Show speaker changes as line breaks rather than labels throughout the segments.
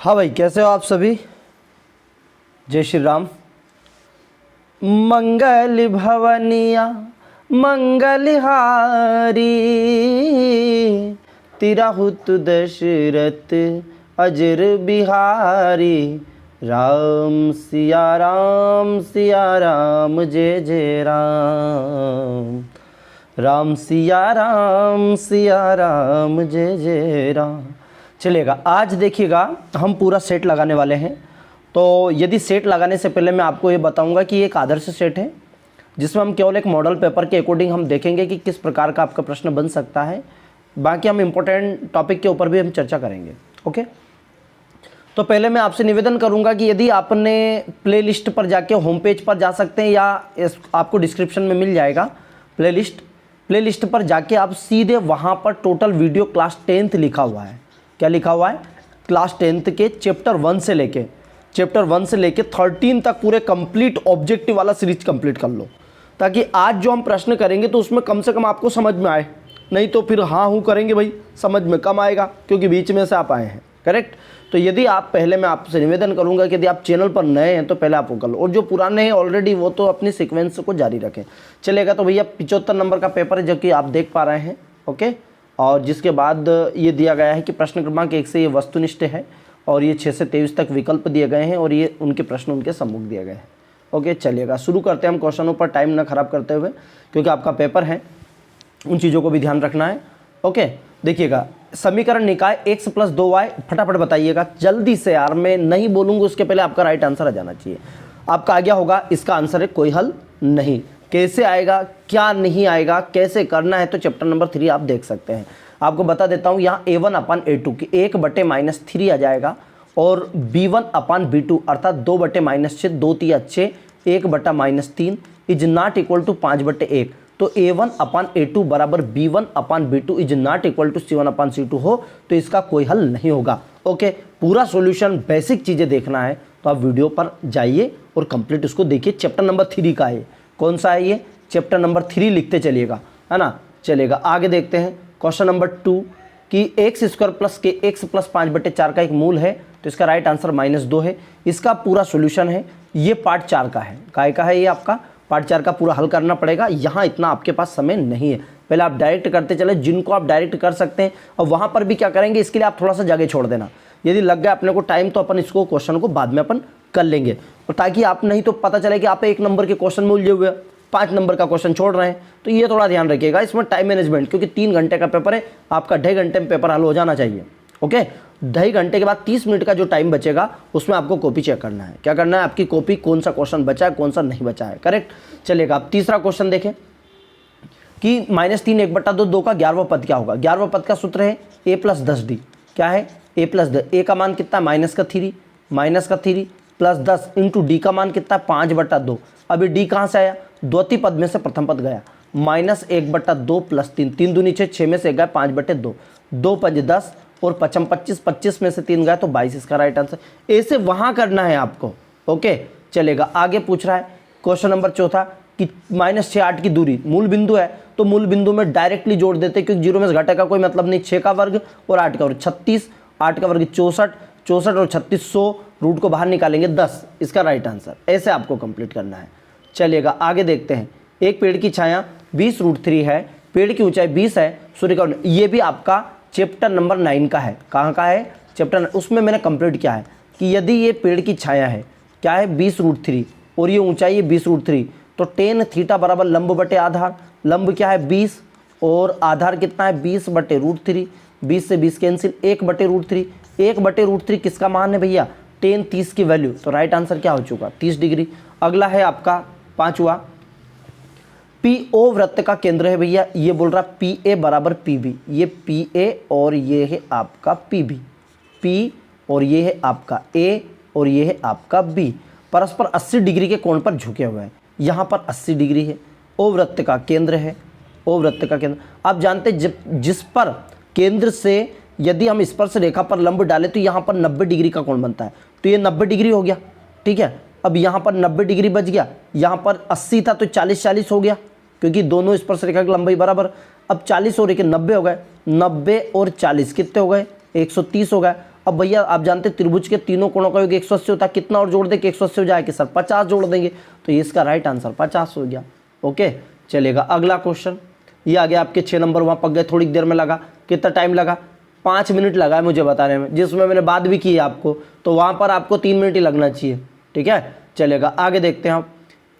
हाँ भाई, कैसे हो आप सभी। जय श्री राम। मंगल भवनिया मंगलहारी, तिराहुत दशरथ अजर बिहारी। राम सिया राम जय जय राम। राम सिया राम जय जय राम। चलिएगा, आज देखिएगा हम पूरा सेट लगाने वाले हैं। तो यदि सेट लगाने से पहले मैं आपको ये बताऊंगा कि एक आदर्श सेट है जिसमें हम केवल एक मॉडल पेपर के अकॉर्डिंग हम देखेंगे कि किस प्रकार का आपका प्रश्न बन सकता है। बाकी हम इम्पोर्टेंट टॉपिक के ऊपर भी हम चर्चा करेंगे। ओके, तो पहले मैं आपसे निवेदन करूंगा कि यदि आपने प्लेलिस्ट पर जाके होम पेज पर जा सकते हैं, या आपको डिस्क्रिप्शन में मिल जाएगा प्लेलिस्ट पर जाके आप सीधे वहाँ पर टोटल वीडियो क्लास 10th लिखा हुआ है। क्या लिखा हुआ है? क्लास 10th के चैप्टर 1 से लेके 13 तक पूरे कंप्लीट ऑब्जेक्टिव वाला सीरीज कंप्लीट कर लो, ताकि आज जो हम प्रश्न करेंगे तो उसमें कम से कम आपको समझ में आए। नहीं तो फिर हाँ हूँ करेंगे भाई, समझ में कम आएगा क्योंकि बीच में से आप आए हैं। करेक्ट। तो यदि आप पहले, मैं आपसे निवेदन करूंगा कि यदि आप चैनल पर नए हैं तो पहले आप वो कर लो, और जो पुराने हैं ऑलरेडी वो तो अपनी सीक्वेंस को जारी रखें। चलेगा। तो भैया 75 नंबर का पेपर है जो कि आप देख पा रहे हैं। ओके, और जिसके बाद ये दिया गया है कि प्रश्न क्रमांक 1 से ये वस्तुनिष्ठ है, और ये 6 से 23 तक विकल्प दिए गए हैं, और ये उनके प्रश्न उनके सम्मुख दिए गए हैं। ओके, चलिएगा शुरू करते हैं हम क्वेश्चनों पर, टाइम ना खराब करते हुए, क्योंकि आपका पेपर है, उन चीज़ों को भी ध्यान रखना है। ओके, देखिएगा, समीकरण निकाय x + 2y, फटाफट बताइएगा जल्दी से यार, मैं नहीं बोलूँगा उसके पहले आपका राइट आंसर आ जाना चाहिए। आपका आ गया होगा, इसका आंसर है कोई हल नहीं। कैसे आएगा, क्या नहीं आएगा, कैसे करना है, तो चैप्टर नंबर 3 आप देख सकते हैं। आपको बता देता हूँ, यहाँ a1/a2 की 1/-3 आ जाएगा, और b1/b2 अर्थात 2/-6, 2 3 6, 1/-3 इज नॉट इक्वल टू 5/1। तो a1/a2 बराबर b1/b2 is not equal to c1/c2 हो तो इसका कोई हल नहीं होगा। ओके, पूरा सॉल्यूशन, बेसिक चीज़ें देखना है तो आप वीडियो पर जाइए और कंप्लीट उसको देखिए। चैप्टर नंबर 3 का है, कौन सा है ये? चैप्टर नंबर 3 लिखते चलिएगा, है ना। चलेगा, आगे देखते हैं क्वेश्चन नंबर 2 कि x² + के x + 5/4 का एक मूल है, तो इसका राइट आंसर -2 है। इसका पूरा सॉल्यूशन है, ये पार्ट 4 का है। काय का है ये? आपका पार्ट 4 का पूरा हल करना पड़ेगा। यहाँ इतना आपके पास समय नहीं है, पहले आप डायरेक्ट करते चले, जिनको आप डायरेक्ट कर सकते हैं। और वहाँ पर भी क्या करेंगे, इसके लिए आप थोड़ा सा जगह छोड़ देना। यदि लग गया अपने को टाइम तो अपन इसको क्वेश्चन को बाद में अपन कर लेंगे, और ताकि आप, नहीं तो पता चले कि आप 1 नंबर के क्वेश्चन में उलझे हुए 5 नंबर का क्वेश्चन छोड़ रहे हैं। तो ये थोड़ा ध्यान रखिएगा इसमें टाइम मैनेजमेंट, क्योंकि 3 घंटे का पेपर है, आपका 2.5 घंटे में पेपर हल हो जाना चाहिए। ओके, 2.5 घंटे के बाद 30 मिनट का जो टाइम बचेगा उसमें आपको कॉपी चेक करना है। क्या करना है? आपकी कॉपी, कौन सा क्वेश्चन बचा है, कौन सा नहीं बचा है। करेक्ट। चलेगा, आप तीसरा क्वेश्चन देखें कि -3 1/2 2 का 11वां पद क्या होगा। 11वां पद का सूत्र है a + 10d। क्या है? a + 10, a का मान कितना? -3 + 10 इंटू d का मान कितना? 5/2। अभी d कहाँ से आया? द्वितीय पद में से प्रथम पद गया, -1/2 + 3, 3 दूनी 6, 6 में से गया 5/2, 2 5 10 और 5 25, 25 में से 3 गया तो 22 इसका राइट आंसर। ऐसे वहाँ करना है आपको। ओके, चलेगा, आगे पूछ रहा है क्वेश्चन नंबर 4 कि -6 8 की दूरी मूल बिंदु है, तो मूल बिंदु में डायरेक्टली जोड़ देते, क्योंकि 0 में से घटे का कोई मतलब नहीं। 6 का वर्ग और 8 का वर्ग 36, 8 का वर्ग 64, 64 और 36 100, रूट को बाहर निकालेंगे 10, इसका राइट आंसर। ऐसे आपको कंप्लीट करना है। चलिएगा, आगे देखते हैं। एक पेड़ की छाया 20√3 है, पेड़ की ऊंचाई 20 है, सूर्य का, ये भी आपका चैप्टर नंबर 9 का है। कहाँ का है? चैप्टर, उसमें मैंने कंप्लीट किया है कि यदि ये पेड़ की छाया है, क्या है? 20√3 और ये ऊंचाई है 20√3, तो tan थीटा बराबर लंब बटे आधार। लंब क्या है? 20, और आधार कितना है? 20/√3, 20 से 20 कैंसिल, 1/√3, 1/√3 किसका मान है भैया? tan 30 की वैल्यू। तो राइट आंसर क्या हो चुका? 30 डिग्री। अगला है आपका 5वां, PO वृत्त का केंद्र है भैया, ये बोल रहा PA बराबर PB। ये PA और ये है आपका PB, P और ये है आपका A और ये है आपका B, परस्पर 80 डिग्री के कोण पर झुके हुए हैं। यहाँ पर 80 डिग्री है, O वृत्त का केंद्र है, O वृत्त का केंद्र। आप जानते हैं जिस पर केंद्र से यदि हम स्पर्श रेखा पर लंब डालें तो यहाँ पर 90 डिग्री का कोण बनता है, तो ये 90 डिग्री हो गया। ठीक है, अब यहाँ पर 90 डिग्री बच गया, यहाँ पर 80 था तो 40-40 हो गया, क्योंकि दोनों स्पर्श रेखा की लंबाई बराबर। अब 40 और 90 हो गए, 90 और 40 कितने हो गए? 130 हो गए। अब भैया आप जानते हैं त्रिभुज के तीनों कोणों का योग 180 होता है, कितना और जोड़ दे कि 180 हो जाए कि सर 50 जोड़ देंगे, तो ये इसका राइट आंसर 50 हो गया। ओके चलेगा, अगला क्वेश्चन ये आ गया आपके 6 नंबर, वहाँ पक गए, थोड़ी देर में लगा, कितना टाइम लगा, 5 मिनट लगा है मुझे बताने में, जिसमें मैंने बात भी की है आपको, तो वहाँ पर आपको 3 मिनट ही लगना चाहिए, ठीक है। चलेगा, आगे देखते हैं हम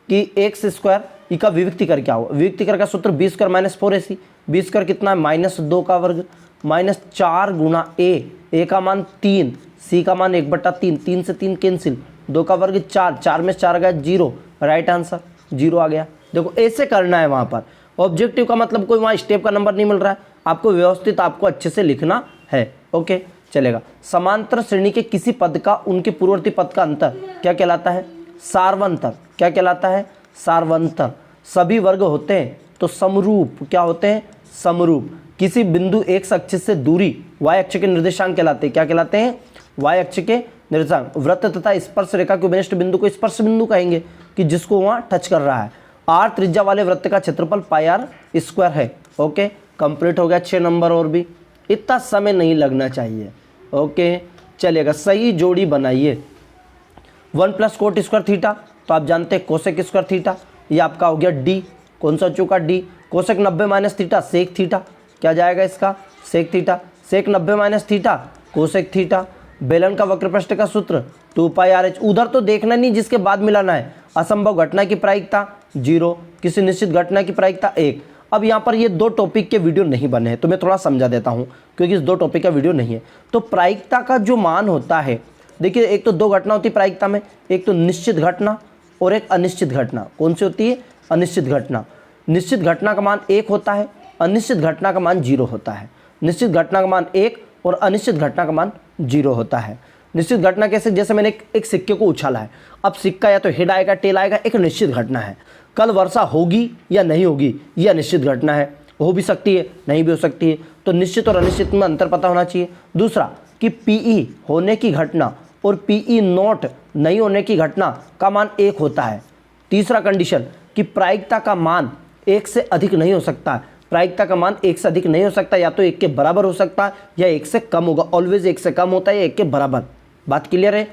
कि एक्स स्क्वायर ई का विविक्ति कर क्या हो, विविक्ति कर का सूत्र B square minus 4ac, B square कितना है -2 का वर्ग माइनस 4 गुना ए का मान 3, सी का मान 1/3, 3 से 3 कैंसिल, 2 का वर्ग 4, 4 में 4 गया 0, राइट आंसर 0 आ गया। देखो ऐसे करना है वहाँ पर, ऑब्जेक्टिव का मतलब कोई वहाँ स्टेप का नंबर नहीं मिल रहा है, आपको व्यवस्थित आपको अच्छे से लिखना है। ओके चलेगा, समांतर श्रेणी के किसी पद का उनके पूर्ववर्ती पद का अंतर क्या कहलाता है, सार्वंतर, क्या कहलाता है, सार्वंतर। सभी वर्ग होते हैं तो समरूप, क्या होते हैं, समरूप। किसी बिंदु एक्स अक्ष से दूरी वाई अक्ष के निर्देशांक कहलाते हैं, क्या कहलाते हैं, वाई अक्ष के निर्देशांक। वृत्त तथा स्पर्श रेखा के उपनिष्ठ बिंदु को स्पर्श बिंदु कहेंगे कि जिसको वहाँ टच कर रहा है। आर त्रिज्या वाले वृत्त का क्षेत्रफल पाई आर स्क्वायर है। ओके कंप्लीट हो गया 6 नंबर, और भी इतना समय नहीं लगना चाहिए। ओके चलेगा, सही जोड़ी बनाइए। 1 + कोट स्क्वायर थीटा, तो आप जानते हैं कोसेक स्क्वायर थीटा, ये आपका हो गया डी, कौन सा चूका D. Cosec 90 - theta sec theta, क्या जाएगा इसका, sec theta. Sec 90 - theta cosec theta. बेलन का वक्र प्रश्न का सूत्र 2πRh, उधर तो देखना नहीं, जिसके बाद मिलाना है। असंभव घटना की प्रायिकता 0, किसी निश्चित घटना की प्रायिकता 1। अब यहाँ पर ये 2 टॉपिक के वीडियो नहीं बने हैं, तो मैं थोड़ा समझा देता हूँ क्योंकि इस 2 टॉपिक का वीडियो नहीं है। तो प्रायिकता का जो मान होता है, देखिए एक तो 2 घटना होती है प्रायिकता में, एक तो निश्चित घटना और एक अनिश्चित घटना। कौन सी होती है, अनिश्चित घटना। निश्चित घटना का मान 1 होता है, अनिश्चित घटना का मान 0 होता है। निश्चित घटना का मान 1 और अनिश्चित घटना का मान 0 होता है। निश्चित घटना कैसे, जैसे मैंने एक सिक्के को उछाला है, अब सिक्का या तो हेड आएगा टेल आएगा, एक निश्चित घटना है। कल वर्षा होगी या नहीं होगी, यह निश्चित घटना है, हो भी सकती है नहीं भी हो सकती है, तो निश्चित और अनिश्चित में अंतर पता होना चाहिए। दूसरा कि पीई होने की घटना और पीई नॉट नहीं होने की घटना का मान 1 होता है। तीसरा कंडीशन कि प्रायिकता का मान 1 से अधिक नहीं हो सकता, प्रायिकता का मान 1 से अधिक नहीं हो सकता, या तो 1 के बराबर हो सकता है या 1 से कम होगा, ऑलवेज 1 से कम होता है या 1 के बराबर। बात क्लियर है।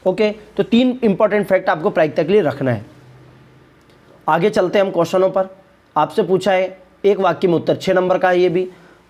ओके तो 3 इंपॉर्टेंट फैक्ट आपको प्रायिकता के लिए रखना है। आगे चलते हैं हम क्वेश्चनों पर। आपसे पूछा है एक वाक्य में उत्तर, 6 नंबर का है ये भी,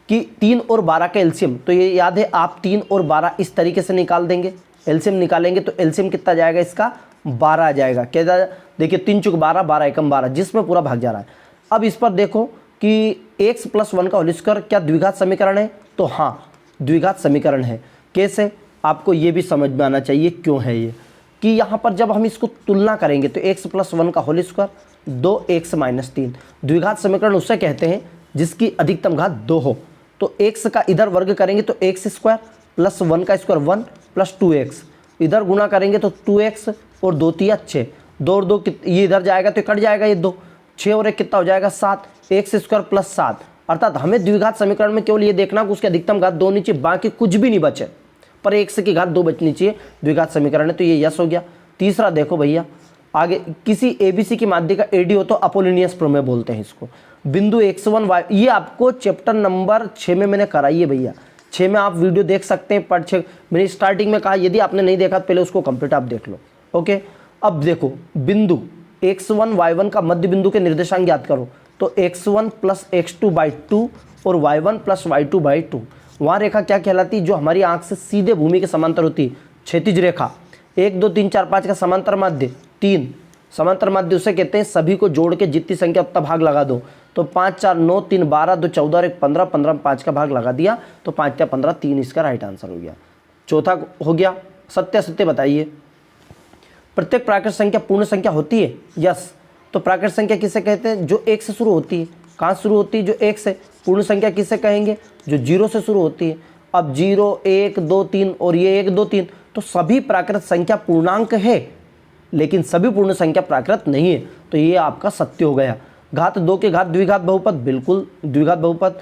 कि 3 और 12 का एलसीएम, तो ये याद है आप 3 और 12 इस तरीके से निकाल देंगे, एलसीएम निकालेंगे तो एलसीएम कितना जाएगा इसका, 12 आ जाएगा। क्या देखिए 3 × 12, 12 × 12, जिसमें पूरा भाग जा रहा है। अब इस पर देखो कि x + 1 का होल स्क्वायर क्या द्विघात समीकरण है, तो हाँ द्विघात समीकरण है। कैसे, आपको ये भी समझ में आना चाहिए क्यों है ये, कि यहाँ पर जब हम इसको तुलना करेंगे तो x + 1 का होल स्क्वायर 2x - 3, द्विघात समीकरण उससे कहते हैं जिसकी अधिकतम घात 2 हो। तो x का इधर वर्ग करेंगे तो x² + 1 का स्क्वायर 1 + 2x, इधर गुणा करेंगे तो 2x और 2 × 3 = 6, 2 और 2 ये इधर जाएगा तो कट जाएगा ये 2, 6 और 1 कितना हो जाएगा 7, x² + 7। अर्थात हमें द्विघात समीकरण में केवल ये देखना कि उसकी अधिकतम घात 2 नीचे, बाकी कुछ भी नहीं बचे, पर x की घात 2 बचनी चाहिए, द्विघात समीकरण है, तो ये यस हो गया। तीसरा देखो भैया आगे, किसी ABC की माध्य का AD हो तो अपोलिनियस प्रमेय बोलते हैं इसको। बिंदु x1 y, ये आपको चैप्टर नंबर 6 में मैंने कराई है भैया, 6 में आप वीडियो देख सकते हैं, पार्ट 6 मैंने स्टार्टिंग में कहा, यदि आपने नहीं देखा तो पहले उसको कंप्लीट आप देख लो। ओके अब देखो बिंदु x1 y1 का मध्य बिंदु के निर्देशांक ज्ञात करो, तो x1 + x2/2 और y1 + y2/2। वहाँ रेखा क्या कहलाती है, जो हमारी आंख से सीधे भूमि के समांतर होती है, क्षैतिज रेखा। 1 2 3 4 5 का समांतर माध्य 3, समांतर माध्य उसे कहते हैं सभी को जोड़ के जितनी संख्या उतना भाग लगा दो, तो 5 4 9 3 12 2 14 और 1 15, 15 में 5 का भाग लगा दिया तो 5 × 15 3 इसका राइट आंसर हो गया। चौथा हो गया, सत्य सत्य बताइए, प्रत्येक प्राकृत संख्या पूर्ण संख्या होती है, यस। तो प्राकृत संख्या किसे कहते हैं, जो 1 से शुरू होती है। कहाँ शुरू होती है, जो 1 से। पूर्ण संख्या किसे कहेंगे, जो 0 से शुरू होती है। अब 0 1 2 3 और ये 1 2 3, तो सभी प्राकृत संख्या पूर्णांक है, लेकिन सभी पूर्ण संख्या प्राकृत नहीं है, तो ये आपका सत्य हो गया। घात 2 के घात द्विघात बहुपद, बिल्कुल द्विघात बहुपद।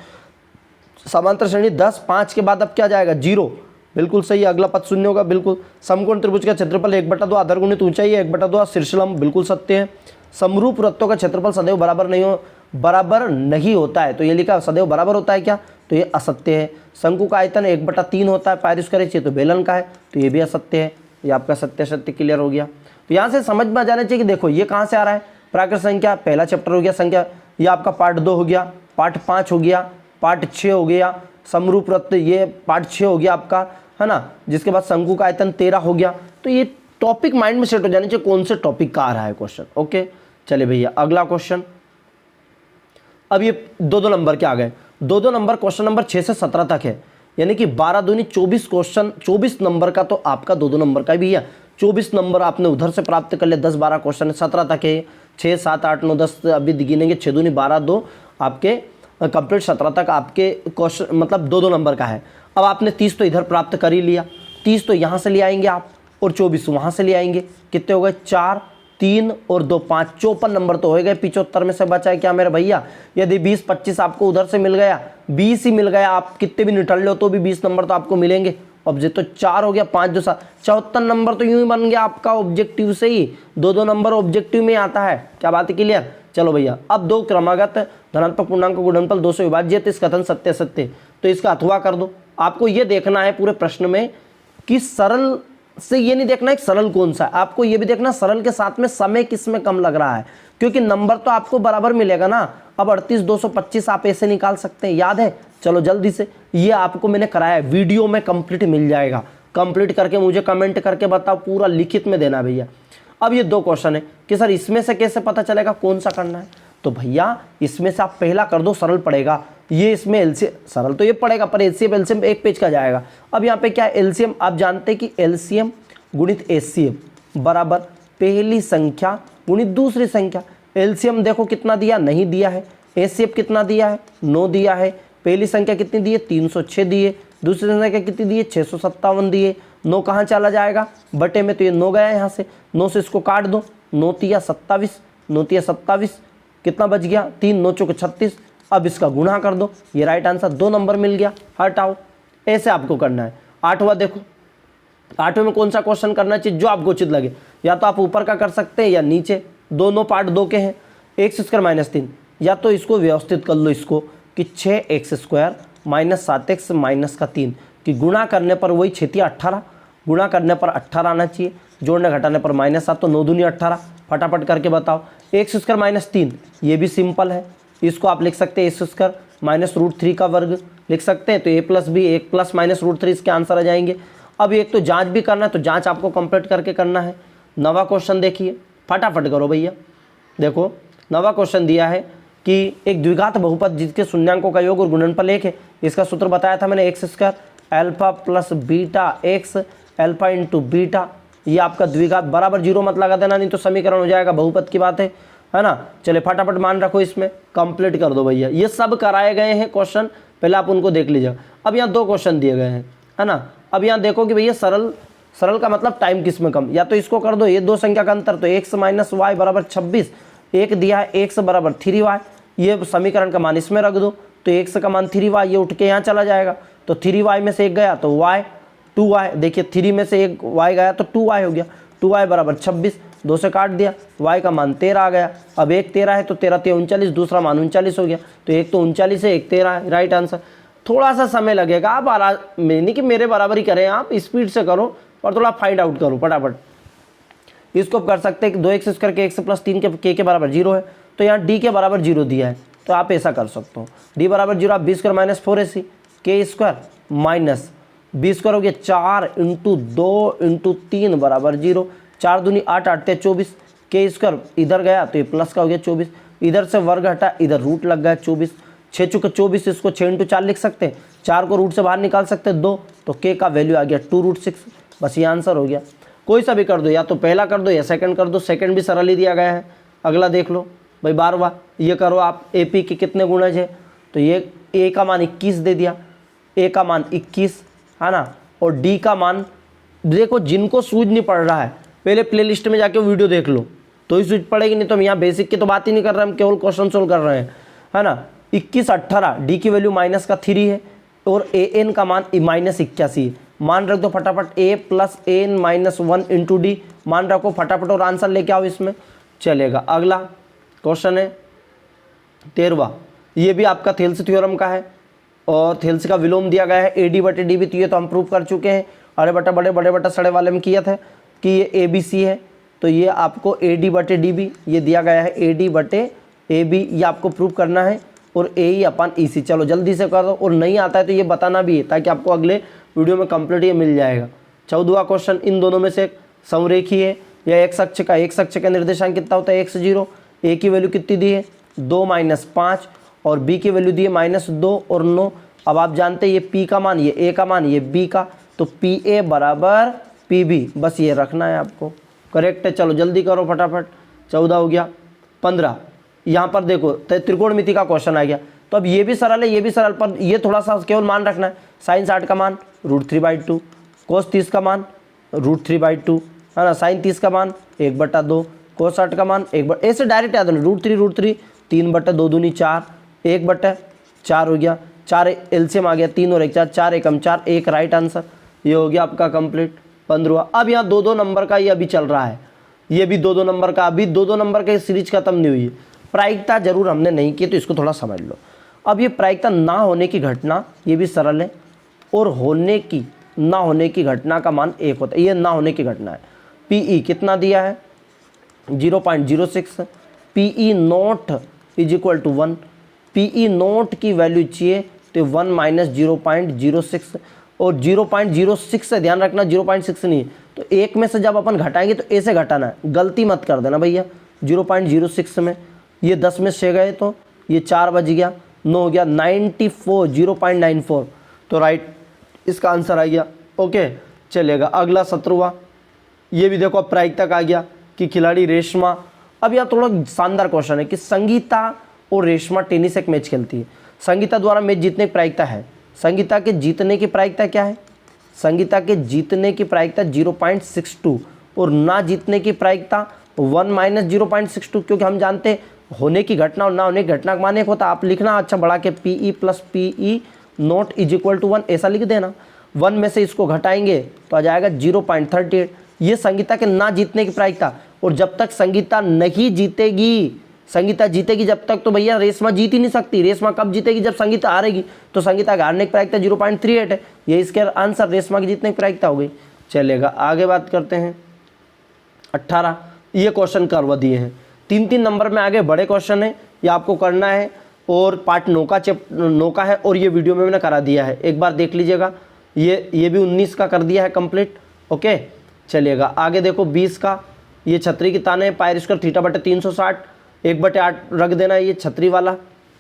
समांतर श्रेणी 10, 5 के बाद अब क्या जाएगा 0, बिल्कुल सही, अगला पद शून्य होगा, बिल्कुल। समकोण त्रिभुज का क्षेत्रफल 1/2 आधार गुणित ऊंचाई है, 1/2 शीर्षलंब, बिल्कुल सत्य है। समरूप वृत्तों का क्षेत्रफल सदैव बराबर नहीं होता है, तो ये लिखा सदैव बराबर होता है क्या, तो ये असत्य है। शंकु का आयतन 1/3 होता है पाई स्क्वायर एच, तो बेलन का है, तो ये भी असत्य है। ये आपका सत्य सत्य क्लियर हो गया। तो यहाँ से समझ में आ जाना चाहिए कि देखो ये कहाँ से आ रहा है, प्राकृत संख्या पहला चैप्टर हो गया संख्या, ये आपका पार्ट 2 हो गया, पार्ट 5 हो गया, पार्ट 6 हो गया, समरूप वृत्त ये पार्ट 6 हो गया आपका, है ना। जिसके बाद शंकु का आयतन 13 हो गया। तो ये टॉपिक माइंड में सेट हो जाने चाहिए कौन से टॉपिक का आ रहा है क्वेश्चन। ओके चलिए भैया अगला क्वेश्चन। अब ये 2-2 नंबर के आ गए। 2-2 नंबर क्वेश्चन नंबर 6 से 17 तक है, यानी कि 12 दूनी 24 क्वेश्चन, 24 नंबर का तो आपका 2-2 नंबर का भी है। 24 नंबर आपने उधर से प्राप्त कर ले, 10-12 क्वेश्चन 17 तक है, 6, 7, 8, 9, 10 अभी गिनेंगे, 6 दूनी 12, 2 आपके कंप्लीट 17 तक आपके क्वेश्चन मतलब 2-2 नंबर का है। अब आपने 30 तो इधर प्राप्त कर ही लिया, 30 तो यहाँ से ले आएंगे आप और 24 वहाँ से ले आएंगे। कितने हो गए, 4, 3 और 2, 5, 54 नंबर तो हो गए। 75 में से बचा है क्या मेरे भैया। यदि 20-25 आपको उधर से मिल गया, 20 ही मिल गया, आप कितने भी निठल लो तो भी 20 नंबर तो आपको मिलेंगे। ऑब्जेक्ट तो 4 हो गया, 5 2 7 74 नंबर तो यूं ही बन गया आपका ऑब्जेक्टिव से ही। 2-2 नंबर ऑब्जेक्टिव में आता है। क्या बात है क्लियर। चलो भैया अब 2 क्रमागत धनात्मक पूर्णांक का गुणनफल 2 से विभाज्य है, तो इस कथन सत्य सत्य, तो इसका अथवा कर दो। आपको ये देखना है पूरे प्रश्न में कि सरल से ये नहीं देखना है सरल कौन सा है, आपको ये भी देखना सरल के साथ में समय किसमें कम लग रहा है, क्योंकि नंबर तो आपको बराबर मिलेगा ना। अब 38,225 आप ऐसे निकाल सकते हैं, याद है। चलो जल्दी से, ये आपको मैंने कराया है, वीडियो में कंप्लीट मिल जाएगा। कंप्लीट करके मुझे कमेंट करके बताओ, पूरा लिखित में देना भैया। अब ये 2 क्वेश्चन है कि सर इसमें से कैसे पता चलेगा कौन सा करना है, तो भैया इसमें से आप पहला कर दो, सरल पड़ेगा। ये इसमें एलसीएम सरल तो ये पड़ेगा, पर एलसीएम एक पेज का जाएगा। अब यहाँ पे क्या है, एलसीएम आप जानते हैं कि एलसीएम गुणित एचसीएफ बराबर पहली संख्या गुणित दूसरी संख्या। एलसीएम देखो कितना दिया, नहीं दिया है। एचसीएफ कितना दिया है, 9 दिया है। पहली संख्या कितनी दी है, 306 दिए। दूसरी संख्या कितनी दी है, 657 दिए। 9 कहाँ चला जाएगा, बटे में, तो ये 9 गया यहाँ से, 9 से इसको काट दो, 9 तिया 27, 9 तिया 27, कितना बच गया, 3 9 चौके 36। अब इसका गुणा कर दो, ये राइट आंसर, 2 नंबर मिल गया। हटाओ, ऐसे आपको करना है। 8वां देखो, 8वें में कौन सा क्वेश्चन करना चाहिए जो आपको उचित लगे, या तो आप ऊपर का कर सकते हैं या नीचे, दोनों पार्ट 2 के हैं। x² - 3, या तो इसको व्यवस्थित कर लो इसको कि 6x² - 7x - 3 कि गुणा करने पर वही 6 × 18, गुणा करने पर 18 आना चाहिए, जोड़ने घटाने पर -7, तो 9 दूनी 18। फटाफट करके बताओ। x² - 3 ये भी सिंपल है, इसको आप लिख सकते हैं x² - √3 का वर्ग लिख सकते हैं, तो a + b 1 + -√3 इसके आंसर आ जाएंगे। अब एक तो जांच भी करना है, तो जांच आपको कंप्लीट करके करना है। 9वां क्वेश्चन देखिए, फटाफट करो भैया। देखो 9वां क्वेश्चन दिया है कि एक द्विघात बहुपद जिसके शून्यांकों का योग और गुणनफल 1 है, इसका सूत्र बताया था मैंने, x² alpha + beta x alpha × beta. ये आपका द्विघात बराबर 0 मत लगा देना, नहीं तो समीकरण हो जाएगा, बहुपद की बात है ना। चलिए फटाफट मान रखो, इसमें कंप्लीट कर दो भैया। ये सब कराए गए हैं क्वेश्चन, पहले आप उनको देख लीजिए। अब यहाँ 2 क्वेश्चन दिए गए हैं, है ना। अब यहाँ देखो कि भैया सरल का मतलब टाइम किस में कम, या तो इसको कर दो, ये 2 संख्या का अंतर, तो x - y बराबर 26, एक दिया है x बराबर 3y, ये समीकरण का मान इसमें रख दो, तो x का मान 3y, ये उठ के यहाँ चला जाएगा, तो 3y में से एक गया तो y 2y, देखिए 3 में से एक y गया तो 2y हो गया, 2y बराबर 26, 2 से काट दिया, y का मान 13 आ गया। अब एक 13 है तो 13 × 39, दूसरा मान 39 हो गया, तो एक तो 39 है, एक 13 है, राइट आंसर। थोड़ा सा समय लगेगा, आप नहीं कि मेरे बराबर ही करें, आप स्पीड से करो और थोड़ा फाइंड आउट करो फटाफट। इसको कर सकते हैं कि 2x² के x + 3 के k बराबर 0 है, तो यहाँ d के बराबर 0 दिया है, तो आप ऐसा कर सकते हो, d बराबर 0, आप b² - 4ac k² minus b² हो गया 4 × 2 × 3 बराबर 0, 4 दूनी 8, 8 × 24, k² इधर गया तो ये प्लस का हो गया 24, इधर से वर्ग हटा, इधर रूट लग गया 24, 6 × 24, इसको 6 × 4 लिख सकते हैं, 4 को रूट से बाहर निकाल सकते हैं 2, तो k का वैल्यू आ गया 2√6, बस ये आंसर हो गया। कोई सा भी कर दो, या तो पहला कर दो या सेकंड कर दो, सेकंड भी सरल ही दिया गया है। अगला देख लो भाई 12वां, ये करो आप, AP के कितने गुणज है, तो ये a का मान 21 दे दिया, a का मान 21 है ना, और d का मान देखो, जिनको सूझ नहीं पड़ रहा है पहले प्लेलिस्ट में जाके वीडियो देख लो तो ही सूझ पड़ेगी, नहीं तो हम यहाँ बेसिक की तो बात ही नहीं कर रहे, हम केवल क्वेश्चन सोल्व कर रहे हैं, है ना। 21 18, d की वैल्यू -3 है और an का मान -81 है, मान रख दो फटाफट, a + an - 1 × d मान रखो फटाफट और आंसर लेके आओ इसमें, चलेगा। अगला क्वेश्चन है 13वां, ये भी आपका थेल्स थ्योरम का है और थेल्सी का विलोम दिया गया है AD/DB, तो ये तो हम प्रूव कर चुके हैं। अरे बटा बड़े बटा सड़े वाले में किया था कि ये ABC है, तो ये आपको AD/DB ये दिया गया है AD/AB, ये आपको प्रूव करना है और AE/EC। चलो जल्दी से कर दो, और नहीं आता है तो ये बताना भी है ताकि आपको अगले वीडियो में कंप्लीट ये मिल जाएगा। 14वां क्वेश्चन, इन दोनों में से समरेखी है या एक्स अक्ष का निर्देशांक कितना होता है x0। A की वैल्यू कितनी दी है 2 - 5 और B की वैल्यू दी है -2 और 9। अब आप जानते हैं ये P का मान, ये A का मान, ये B का, तो PA बराबर PB, बस ये रखना है आपको। करेक्ट है, चलो जल्दी करो फटाफट। 14 हो गया। 15 यहाँ पर देखो त्रिकोणमिति का क्वेश्चन आ गया, तो अब ये भी सरल है ये भी सरल, पर ये थोड़ा सा केवल मान रखना है। sin 60 का मान √3/2, cos 30 का मान √3/2 है ना, sin 30 का मान 1/2, cos 60 का मान 1/, ऐसे डायरेक्ट याद होना, √3 3/2 दूनी 4, 1/4 हो गया। 4 एलसीएम आ गया, 3 और 1 4, 4 एकम 4, 1 राइट आंसर, ये हो गया आपका कंप्लीट। 15। अब यहाँ 2-2 नंबर का ये अभी चल रहा है, ये भी 2-2 नंबर का, अभी 2-2 नंबर का सीरीज खत्म नहीं हुई है। प्रायिकता जरूर हमने नहीं की, तो इसको थोड़ा समझ लो। अब ये प्रायिकता ना होने की घटना, ये भी सरल है, और होने की ना होने की घटना का मान 1 होता है, ये ना होने की घटना है। PE कितना दिया है 0.06, PE naught is equal to 1, PE naught की वैल्यू चाहिए तो 1 - 0.06, और 0.06 से ध्यान रखना 0.6 नहीं है, तो एक में से जब अपन घटाएंगे तो ऐसे घटाना है, गलती मत कर देना भैया। 0.06 में ये 10 में 6 गए तो ये 4 बज गया, 9 हो गया, 94 0.94, तो राइट इसका आंसर आ गया। ओके चलेगा। अगला 17वां, ये भी देखो प्रायिकता का आ गया कि खिलाड़ी रेशमा, अब यह थोड़ा शानदार क्वेश्चन है कि संगीता और रेशमा टेनिस एक मैच खेलती है। संगीता द्वारा मैच जीतने की प्रायिकता है, संगीता के जीतने की प्रायिकता क्या है, संगीता के जीतने की प्रायिकता 0.62 और ना जीतने की प्रायिकता 1 - 0.62, क्योंकि हम जानते हैं होने की घटना और ना होने की घटना का मान एक होता। आप लिखना अच्छा बढ़ा के PE + PE naught is equal to 1, ऐसा लिख देना। 1 में से इसको घटाएंगे तो आ जाएगा 0.38, ये संगीता के ना जीतने की प्रायिकता। और जब तक संगीता नहीं जीतेगी, संगीता जीतेगी जब तक, तो भैया रेशमा जीत ही नहीं सकती। रेशमा कब जीतेगी, जब संगीता हारेगी, तो संगीता के हारने की प्रायिकता 0.38 है, ये इसके आंसर रेशमा की जीतने की प्रायिकता हो गई। चलेगा आगे बात करते हैं। 18, ये क्वेश्चन कर्व दिए हैं, 3-3 नंबर में आगे बड़े क्वेश्चन है, ये आपको करना है, और पार्ट 9 का है, और ये वीडियो में मैंने करा दिया है, एक बार देख लीजिएगा। ये भी 19 का कर दिया है कंप्लीट। ओके चलिएगा आगे देखो 20 का, ये छतरी की ताने पायर स्क्वायर θ/360, 1/8 रख देना, ये छतरी वाला,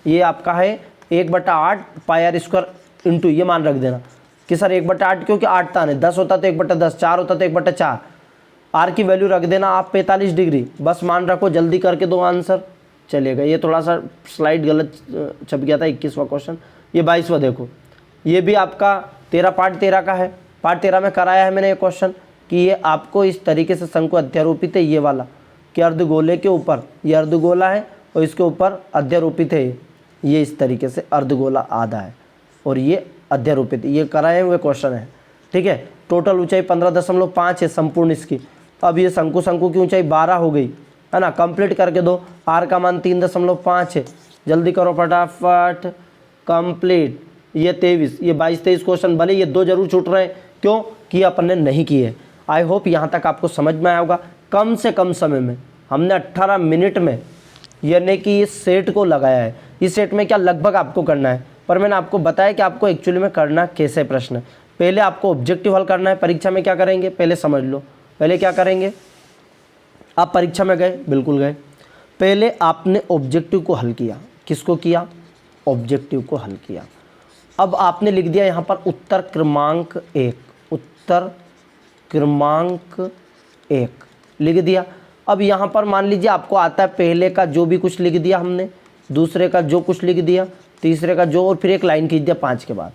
ये आपका है 1/8 पायर स्क्वायर इंटू ये मान रख देना कि सर 1/8 क्योंकि 8 ताने, 10 होता तो 1/10, 4 होता तो 1/4। आर की वैल्यू रख देना आप 45 डिग्री, बस मान रखो, जल्दी करके दो आंसर। चलेगा, ये थोड़ा सा स्लाइड गलत छप गया था, 21वां क्वेश्चन। ये 22वां देखो, ये भी आपका पार्ट 13 का है, पार्ट 13 में कराया है मैंने ये क्वेश्चन कि ये आपको इस तरीके से शंकु अध्यारोपित है, ये वाला कि अर्धगोले के ऊपर ये अर्धगोला है और इसके ऊपर अध्यारोपित है, ये इस तरीके से अर्धगोला आधा है और ये अध्यारोपित, ये कराए हुए क्वेश्चन है। ठीक है, टोटल ऊंचाई 15.5 है संपूर्ण इसकी। अब ये शंकु की ऊंचाई 12 हो गई है ना, कंप्लीट करके दो। आर का मान 3.5 है, जल्दी करो फटाफट कंप्लीट। ये 23, ये 22-23 क्वेश्चन, भले ये 2 जरूर छूट रहे हैं, क्यों कि अपन ने नहीं किए। आई होप यहाँ तक आपको समझ में आया होगा। कम से कम समय में हमने 18 मिनट में यानी कि इस सेट को लगाया है। इस सेट में क्या लगभग आपको करना है, पर मैंने आपको बताया कि आपको एक्चुअली में करना कैसे प्रश्न है। पहले आपको ऑब्जेक्टिव हल करना है। परीक्षा में क्या करेंगे पहले समझ लो। पहले क्या करेंगे, आप परीक्षा में गए, बिल्कुल गए, पहले आपने ऑब्जेक्टिव को हल किया। किसको किया, ऑब्जेक्टिव को हल किया। अब आपने लिख दिया यहाँ पर उत्तर क्रमांक 1, उत्तर क्रमांक 1 लिख दिया। अब यहाँ पर मान लीजिए आपको आता है पहले का जो भी कुछ लिख दिया हमने, दूसरे का जो कुछ लिख दिया, तीसरे का जो, और फिर एक लाइन खींच दिया 5 के बाद।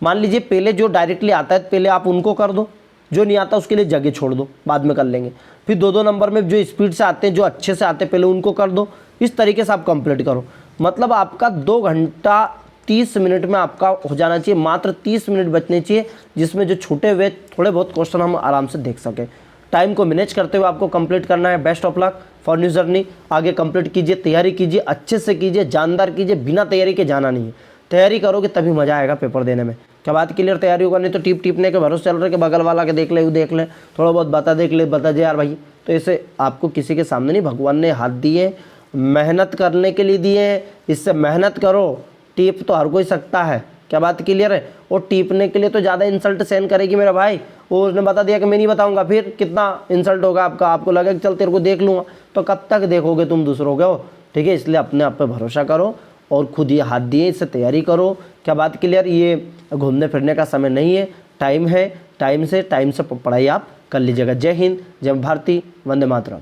मान लीजिए पहले जो डायरेक्टली आता है पहले आप उनको कर दो, जो नहीं आता उसके लिए जगह छोड़ दो, बाद में कर लेंगे। फिर 2-2 नंबर में जो स्पीड से आते हैं, जो अच्छे से आते हैं, पहले उनको कर दो। इस तरीके से आप कंप्लीट करो। मतलब आपका 2 घंटा 30 मिनट में आपका हो जाना चाहिए, मात्र 30 मिनट बचने चाहिए, जिसमें जो छूटे हुए थोड़े बहुत क्वेश्चन हम आराम से देख सकें। टाइम को मैनेज करते हुए आपको कंप्लीट करना है। Best of luck for new journey. आगे कंप्लीट कीजिए, तैयारी कीजिए, अच्छे से कीजिए, जानदार कीजिए, बिना तैयारी के जाना नहीं है। तैयारी करोगे तभी मज़ा आएगा पेपर देने में। क्या बात क्लियर? तैयारी होगा, नहीं तो टीप टीपने के भरोसे चल रहे कि बगल वाला के देख ले, वो देख ले, थोड़ा बहुत बता देख ले, बता दे यार भाई। तो ऐसे आपको किसी के सामने नहीं, भगवान ने हाथ दिए मेहनत करने के लिए दिए, इससे मेहनत करो। टीप तो हर कोई सकता है। क्या बात क्लियर है? और टीपने के लिए तो ज़्यादा इंसल्ट सहन करेगी मेरा भाई। वो उसने बता दिया कि मैं नहीं बताऊंगा, फिर कितना इंसल्ट होगा आपका। आपको लगेगा कि चल तेरे को देख लूँगा, तो कब तक देखोगे तुम दूसरों को? ठीक है, इसलिए अपने आप पे भरोसा करो और खुद ये हाथ दिए, इससे तैयारी करो। क्या बात क्लियर? ये घूमने फिरने का समय नहीं है, टाइम है, टाइम से पढ़ाई आप कर लीजिएगा। जय हिंद, जय भारती, वंदे मातरम।